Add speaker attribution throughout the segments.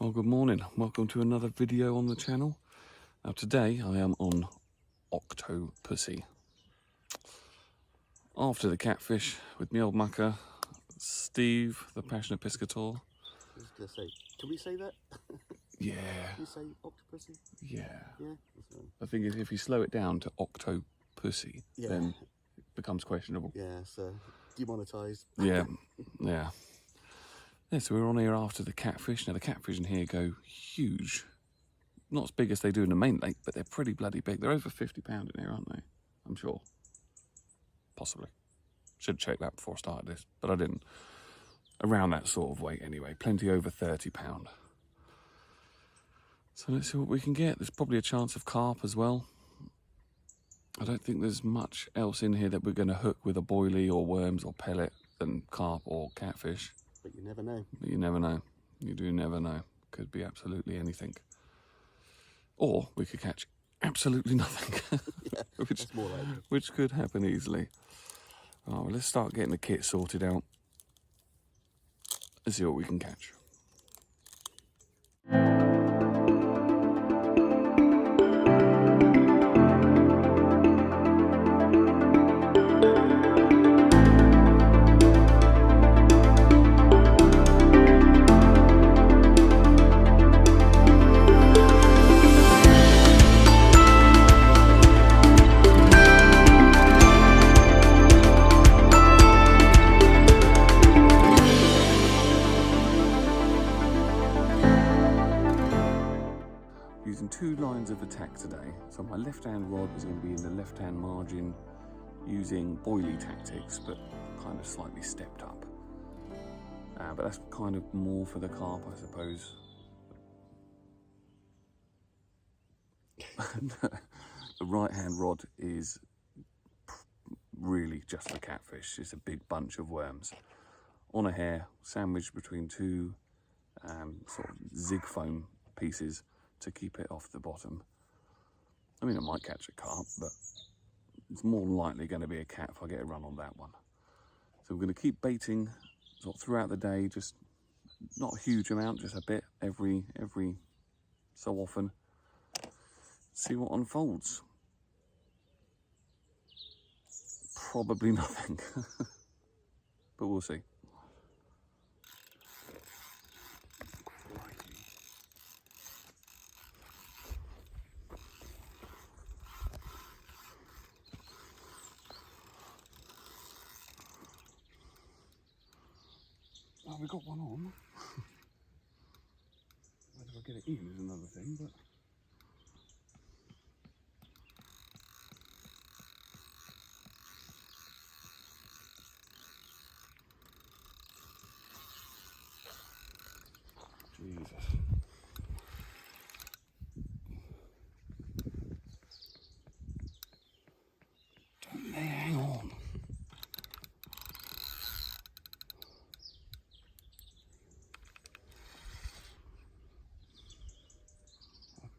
Speaker 1: Well, good morning. Welcome to another video on the channel. Now today I am on Octopussy. After the catfish with me old mucker, Steve, the passionate piscator.
Speaker 2: I was going to say, can we say that?
Speaker 1: Yeah.
Speaker 2: Can you say Octopussy?
Speaker 1: Yeah.
Speaker 2: Yeah.
Speaker 1: I think if you slow it down to Octopussy,
Speaker 2: Yeah.
Speaker 1: then it becomes questionable.
Speaker 2: Yeah, so demonetised.
Speaker 1: Yeah, yeah. Yeah, so we're on here after the catfish. Now the catfish in here go huge. Not as big as they do in the main lake, but they're pretty bloody big. They're over 50 pound in here, aren't they? I'm sure. Possibly. Should have checked that before I started this, but I didn't. Around that sort of weight anyway. Plenty over 30 pound. So let's see what we can get. There's probably a chance of carp as well. I don't think there's much else in here that we're going to hook with a boilie or worms or pellet than carp or catfish.
Speaker 2: But you never know.
Speaker 1: But you never know. You do never know. Could be absolutely anything. Or we could catch absolutely nothing.
Speaker 2: Yeah, that's more likely.
Speaker 1: Which could happen easily. Oh, well, let's start getting the kit sorted out. Let's see what we can catch. Using two lines of attack today. So my left-hand rod is going to be in the left-hand margin using boilie tactics, but kind of slightly stepped up. But that's kind of more for the carp, I suppose. The right-hand rod is really just for catfish. It's a big bunch of worms. On a hair, sandwiched between two sort of zig foam pieces to keep it off the bottom. I mean, I might catch a carp, but it's more than likely going to be a cat if I get a run on that one. So we're going to keep baiting sort of throughout the day, just not a huge amount, just a bit every so often. See what unfolds. Probably nothing, but we'll see. Well, we got one on. Whether I get it in is another thing, but Jesus. Don't they hang on?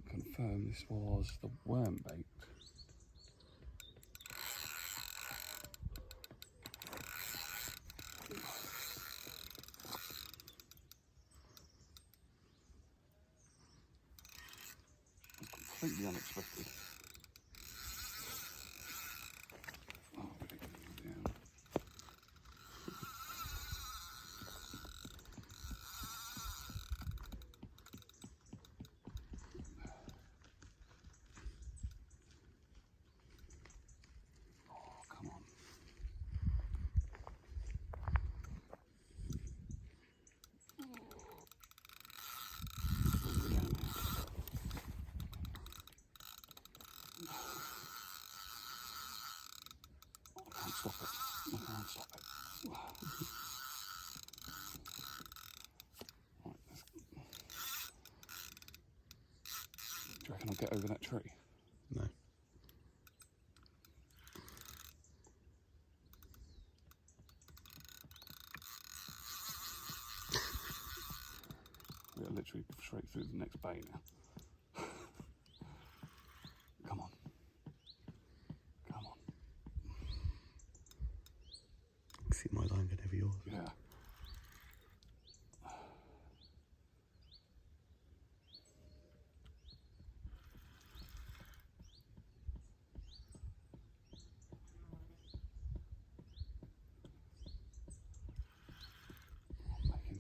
Speaker 1: Confirm this was the worm bait. Completely unexpected. Oh, yeah. Come on. I can't stop it. I can't stop it. Right, do you reckon I'll get over that tree?
Speaker 2: No.
Speaker 1: We're literally straight through the next bay now. Come on. Come on.
Speaker 2: See my line get over yours.
Speaker 1: Yeah.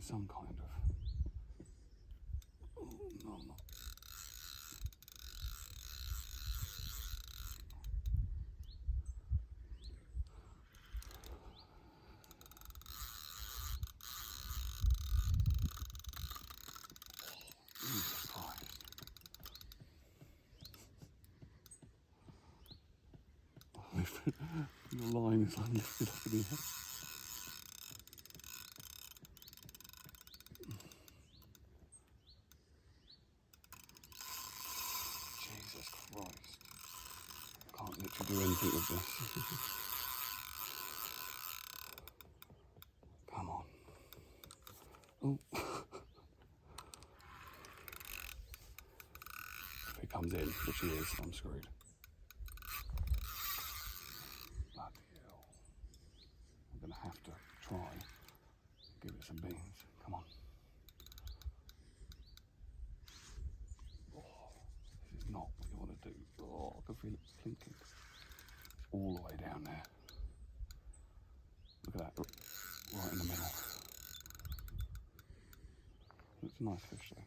Speaker 1: some kind of... Oh, no, I'm not. Jesus Christ. Your line is like lifted up in the air. Jesus Christ. Can't literally do anything with this. Come on. Oh. If he comes in, which he is, I'm screwed. Bloody hell. I'm going to have to try and give it some beans. Come on. Oh, this is not what you want to do. Oh, I can feel it clinking. It's all the way down there. Look at that. Right in the middle. It's a nice fish though.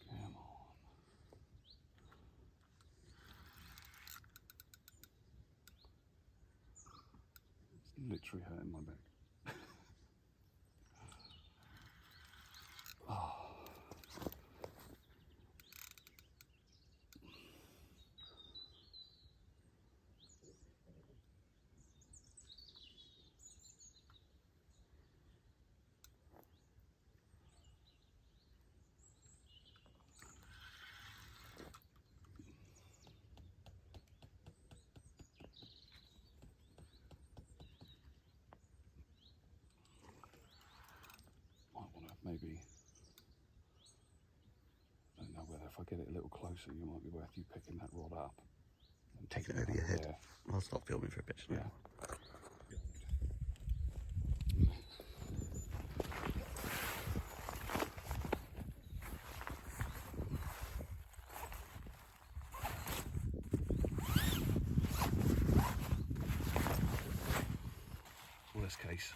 Speaker 1: Come on. It's literally hurting my back. Oh. Might want to maybe, I don't know whether if I get it a little closer, you might be worth you picking that rod up. And
Speaker 2: Taking it
Speaker 1: taking
Speaker 2: over your head.
Speaker 1: there.
Speaker 2: I'll stop filming for a bit.
Speaker 1: Yeah. Worst case.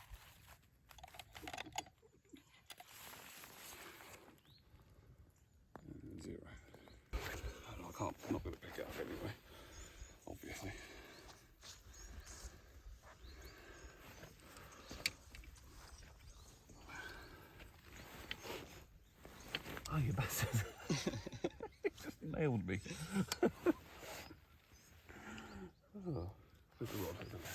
Speaker 1: Zero. I can't, I'm not going to pick it up anyway, obviously. Oh, you bastard. It just nailed me. Oh, there's a rod, isn't there?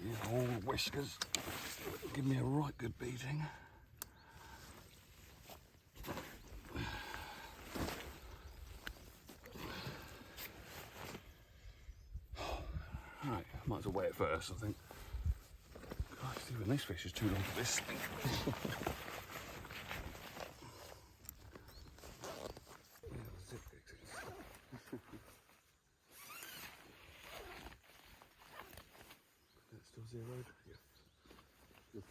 Speaker 1: These old whiskers give me a right good beating. Right, might as well weigh it first, I think. Christ, even this fish is too long for this thing. That's still zeroed? Yeah. Good.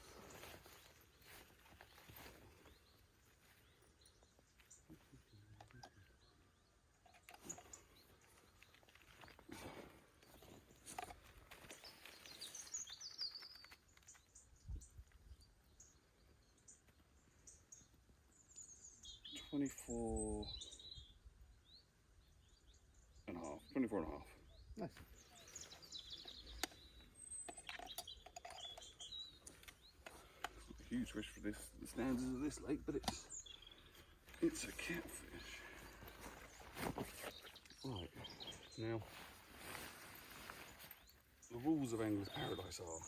Speaker 1: $24.5. 24.5.
Speaker 2: Nice.
Speaker 1: A huge fish for this, the standards of this lake, but it's a catfish. Right, now the rules of Angler's Paradise are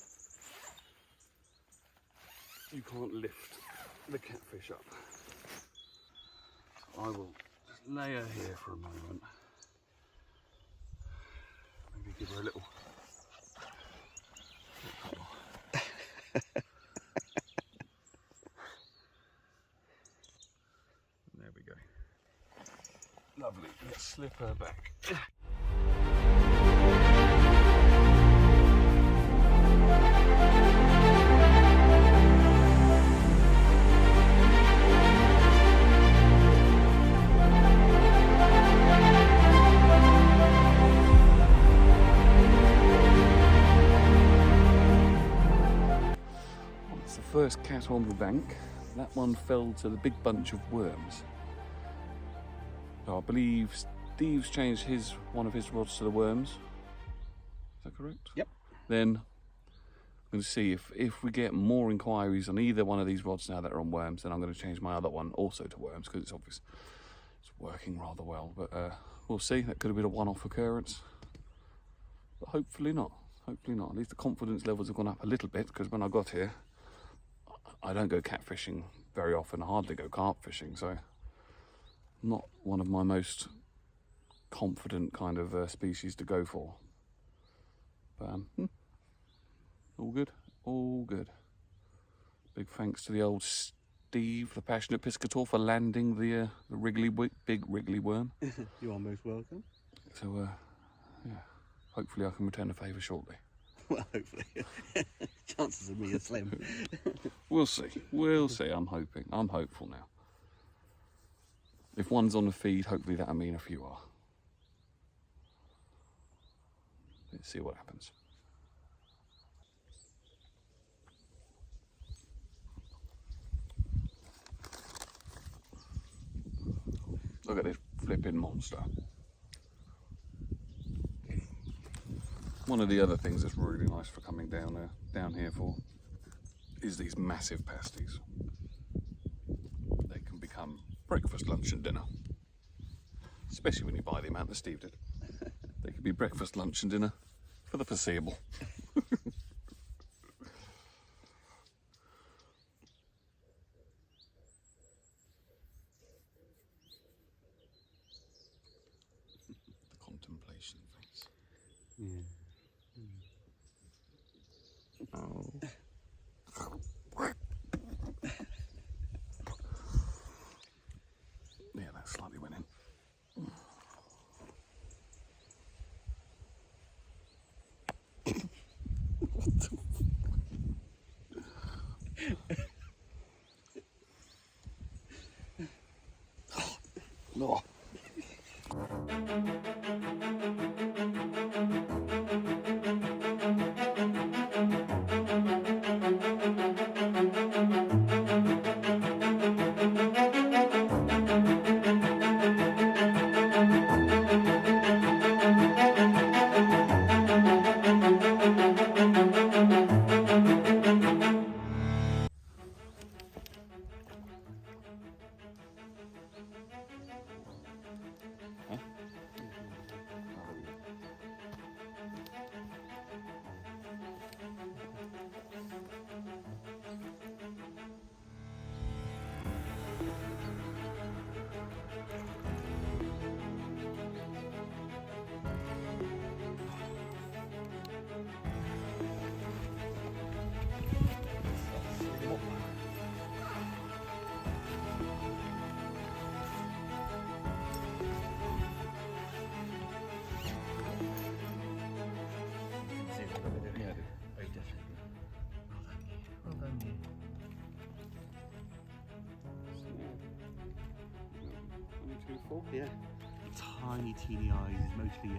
Speaker 1: you can't lift the catfish up. I will just lay her here for a moment. Maybe give her a little. There we go. Lovely. Let's slip her back. That's the first cat on the bank. That one fell to the big bunch of worms. So I believe Steve's changed one of his rods to the worms. Is that correct?
Speaker 2: Yep.
Speaker 1: Then I'm going to see if we get more inquiries on either one of these rods now that are on worms, then I'm going to change my other one also to worms, because it's obvious it's working rather well. But we'll see. That could have been a one-off occurrence, but hopefully not. Hopefully not. At least the confidence levels have gone up a little bit, because when I got here, I don't go catfishing very often. I hardly go carp fishing, so not one of my most confident kind of species to go for. But all good, all good. Big thanks to the old Steve, the passionate piscator, for landing the big wriggly worm.
Speaker 2: You are most welcome.
Speaker 1: So yeah, hopefully I can return the favour shortly.
Speaker 2: Well, hopefully. Chances of me are slim.
Speaker 1: We'll see. We'll see. I'm hoping. I'm hopeful now. If one's on the feed, hopefully that'll mean a few are. Let's see what happens. Look at this flipping monster. One of the other things that's really nice for coming down here for is these massive pasties. They can become breakfast, lunch and dinner. Especially when you buy the amount that Steve did. They can be breakfast, lunch and dinner for the foreseeable. The contemplation face.
Speaker 2: Yeah.
Speaker 1: Oh. Yeah, that slightly went in. What the no.
Speaker 2: Yeah. Tiny, teeny eyes, mostly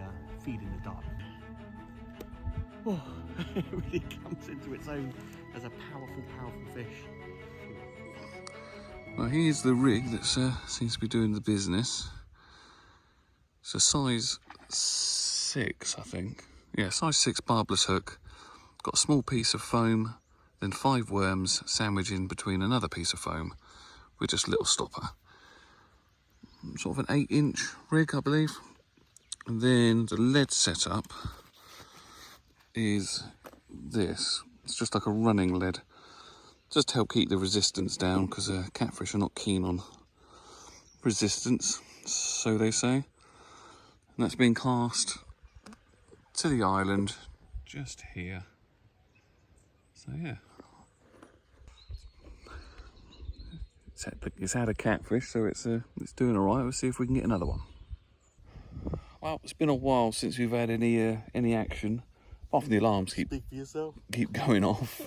Speaker 2: feed in the dark. Oh, it really comes into its own as a powerful, powerful fish.
Speaker 1: Well, here's the rig that seems to be doing the business. It's a size 6, I think. Yeah, size 6 barbless hook. Got a small piece of foam, then 5 worms sandwiched in between another piece of foam with just a little stopper. Sort of an 8-inch rig, I believe. And then the lead setup is this. It's just like a running lead, just to help keep the resistance down, because catfish are not keen on resistance, so they say. And that's been cast to the island just here. So yeah, it's had a catfish, so it's doing all right. We'll see if we can get another one. Well, it's been a while since we've had any action. Apart from the alarms keep
Speaker 2: for yourself.
Speaker 1: going off.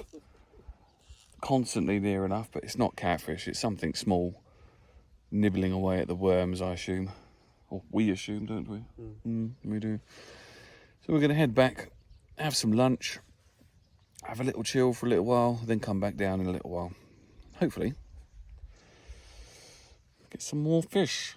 Speaker 1: Constantly near enough, but it's not catfish, it's something small. Nibbling away at the worms, I assume. Or we assume, don't we? We do. So we're going to head back, have some lunch, have a little chill for a little while, then come back down in a little while. Hopefully, get some more fish.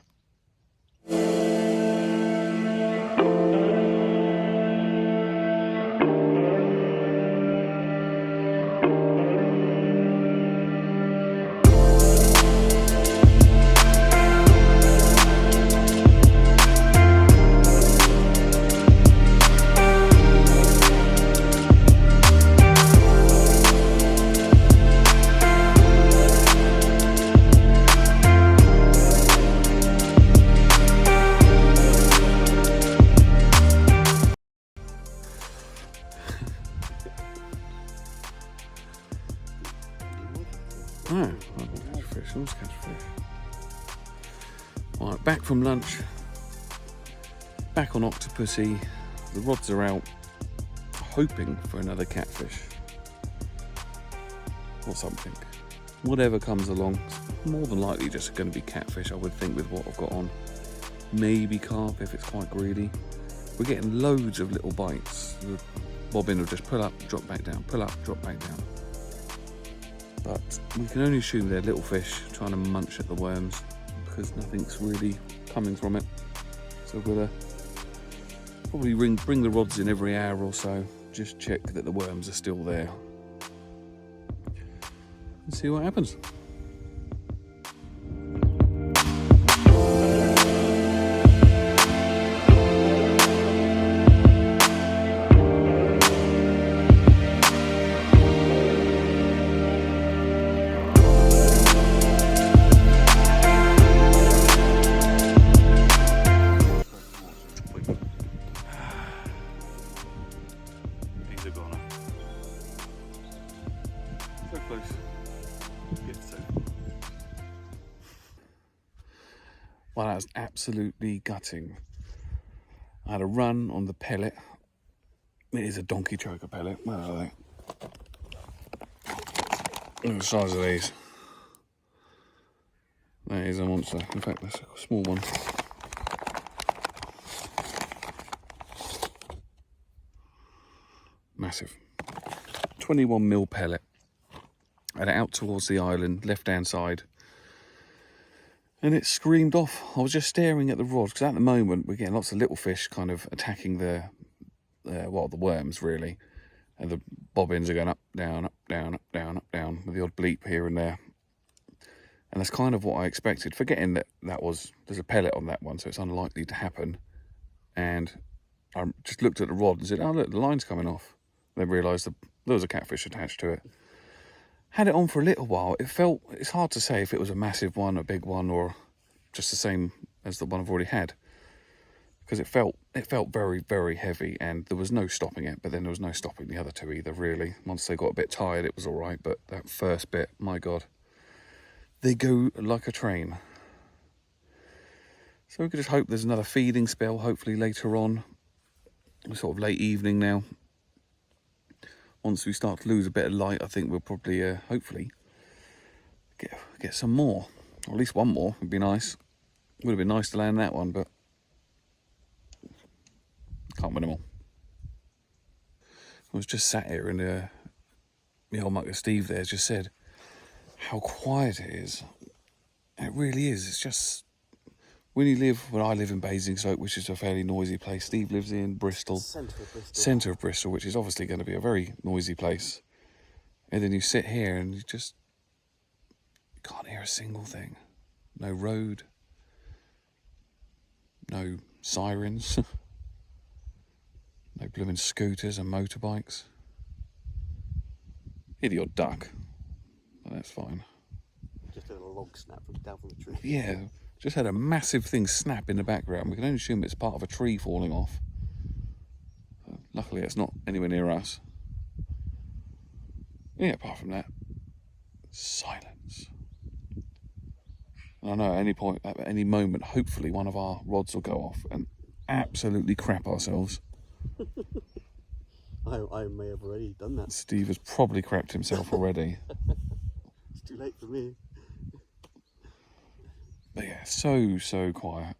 Speaker 1: Oh, catch fish, always catch fish. Right, back from lunch, back on Octopussy. The rods are out, hoping for another catfish or something. Whatever comes along, it's more than likely just going to be catfish, I would think, with what I've got on. Maybe carp if it's quite greedy. We're getting loads of little bites. The bobbin will just pull up, drop back down, pull up, drop back down. But we can only assume they're little fish trying to munch at the worms because nothing's really coming from it. So we've got to probably bring the rods in every hour or so, just check that the worms are still there and see what happens. So close. Yet so far. Well, that was absolutely gutting. I had a run on the pellet. It is a donkey choker pellet. Where are they? Look at the size of these. That is a monster. In fact, that's a small one. Massive. 21mm pellet. I had it out towards the island, left-hand side, and it screamed off. I was just staring at the rod because at the moment we're getting lots of little fish kind of attacking the worms really, and the bobbins are going up, down, up, down, up, down, up, down, with the odd bleep here and there. And that's kind of what I expected, forgetting that there's a pellet on that one, so it's unlikely to happen. And I just looked at the rod and said, oh look, the line's coming off. Then realised there was a catfish attached to it. Had it on for a little while. It's hard to say if it was a massive one, a big one, or just the same as the one I've already had. Because it felt very, very heavy, and there was no stopping it, but then there was no stopping the other two either, really. Once they got a bit tired, it was all right, but that first bit, my God, they go like a train. So we could just hope there's another feeding spell, hopefully later on. It's sort of late evening now. Once we start to lose a bit of light, I think we'll probably, hopefully, get some more. Or at least one more would be nice. Would have been nice to land that one, but can't win them all. I was just sat here and the old mucker Steve there just said how quiet it is. It really is. It's just, when I live in Basingstoke, which is a fairly noisy place. Steve lives in Bristol. Centre of Bristol, which is obviously going to be a very noisy place. And then you sit here and you can't hear a single thing. No road. No sirens. No blooming scooters and motorbikes. Hear the odd duck, but that's fine.
Speaker 2: Just a log snap down from the tree.
Speaker 1: Yeah. Just had a massive thing snap in the background. We can only assume it's part of a tree falling off. Luckily, it's not anywhere near us. Yeah, apart from that, silence. And I know at any point, at any moment, hopefully one of our rods will go off and absolutely crap ourselves.
Speaker 2: I may have already done that.
Speaker 1: Steve has probably crapped himself already.
Speaker 2: It's too late for me.
Speaker 1: But yeah, so quiet.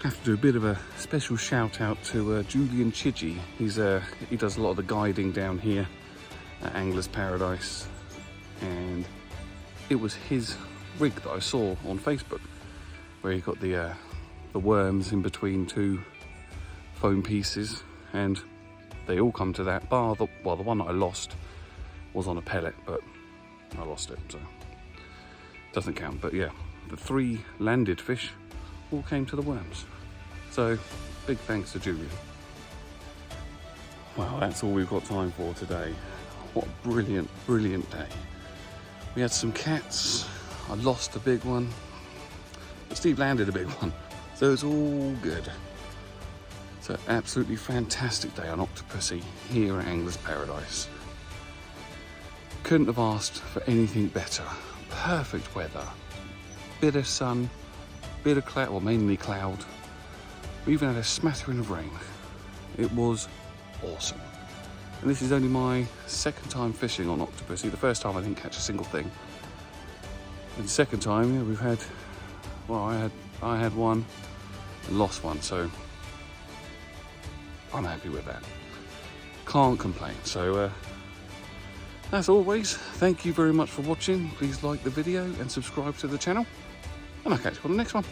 Speaker 1: Have to do a bit of a special shout out to Julian Chidgey. He does a lot of the guiding down here at Angler's Paradise, and it was his rig that I saw on Facebook, where he got the worms in between two foam pieces, and they all come to that, bar the one that I lost was on a pellet, but I lost it, so doesn't count. But yeah, the 3 landed fish all came to the worms. So big thanks to Julian. Well, that's all we've got time for today. What a brilliant, brilliant day. We had some cats. I lost a big one, but Steve landed a big one, so it's all good. So absolutely fantastic day on Octopussy here at Angler's Paradise. Couldn't have asked for anything better. Perfect weather, bit of sun, bit of cloud, well mainly cloud. We even had a smattering of rain. It was awesome. And this is only my 2nd time fishing on Octopussy. The first time I didn't catch a single thing. And the 2nd time, yeah, we've had, well, I had one and lost one, so I'm happy with that. Can't complain. So as always, thank you very much for watching. Please like the video and subscribe to the channel, and I'll catch you on the next one.